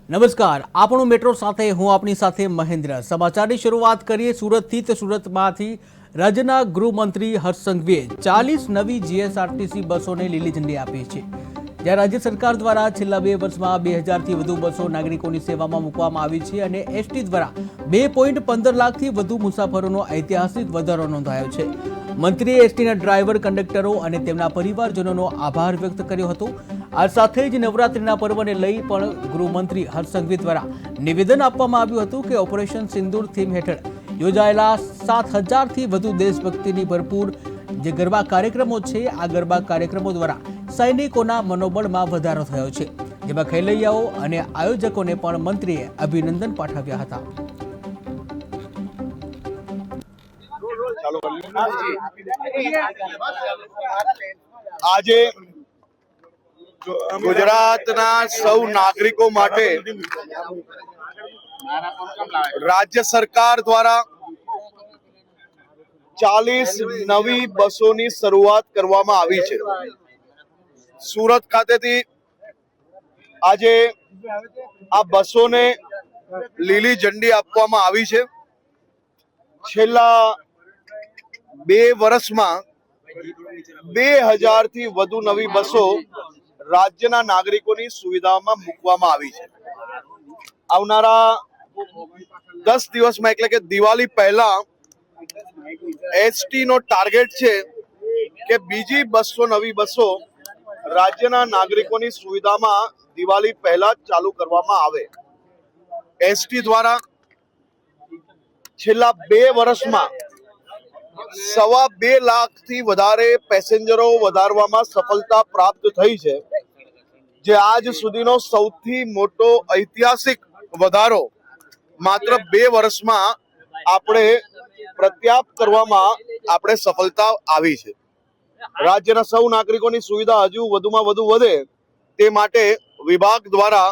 નમસ્કાર, આપણું મેટ્રો સાથે હું આપની સાથે મહેન્દ્ર। સમાચારની શરૂઆત કરીએ સુરતથી। તો સુરતમાંથી રાજ્યના ગૃહમંત્રી હર્ષ સંઘવીએ 40 નવી જીએસઆરટીસી બસોને લીલી ઝંડી આપી છે। જ્યાં રાજ્ય સરકાર દ્વારા છેલ્લા 2 વર્ષમાં 2000થી વધુ બસો નાગરિકોની સેવામાં મૂકવામાં આવી છે અને એસટી દ્વારા 2.15 લાખથી વધુ મુસાફરોનો ઐતિહાસિક વધારો નોંધાયો છે। મંત્રીએ એસટીના ડ્રાઈવર, કંડક્ટરો અને તેમના પરિવારજનોનો આભાર વ્યક્ત કર્યો હતો। આ સાથે જ નવરાત્રિના પર્વને લઈ પણ ગૃહમંત્રી હર્ષ સંઘવી દ્વારા નિવેદન આપવામાં આવ્યું હતું કે ઓપરેશન સિંદૂર થીમ હેઠળ યોજાયેલા 7000થી વધુ દેશભક્તિની ભરપૂર જે ગરબા કાર્યક્રમો છે, આ ગરબા કાર્યક્રમો દ્વારા સૈનિકોના મનોબળમાં વધારો થયો છે, જેમાં ખેલૈયાઓ અને આયોજકોને પણ મંત્રીએ અભિનંદન પાઠવ્યા હતા। આજે ગુજરાતના સૌ નાગરિકો માટે રાજ્ય સરકાર દ્વારા 40 નવી બસોની શરૂઆત કરવામાં આવી છે। સુરત ખાતેથી આજે આ બસોને લીલી ઝંડી આપવામાં આવી છે। છેલ્લા 2 વર્ષમાં 2000થી વધુ નવી બસો રાજ્યના નાગરિકોની સુવિધામાં મૂકવામાં આવી છે। આવનારા 10 દિવસમાં એટલે કે દિવાળી પહેલા એસટી નો ટાર્ગેટ છે કે બીજી 200 નવી બસો રાજ્યના નાગરિકોની સુવિધામાં દિવાળી પહેલા ચાલુ કરવામાં આવે। એસટી દ્વારા છેલ્લા 2 વર્ષમાં 2.25 લાખથી વધારે પેસેન્જરો વધારવામાં સફળતા પ્રાપ્ત થઈ છે, જે આજ સુધીનો સૌથી મોટો ઐતિહાસિક વધારો માત્ર 2 વર્ષમાં આપણે પ્રત્યાપ કરવામાં આપણે સફળતા આવી છે। રાજ્યના સૌ નાગરિકોની સુવિધા હજુ વધુમાં વધુ વધે તે માટે વિભાગ દ્વારા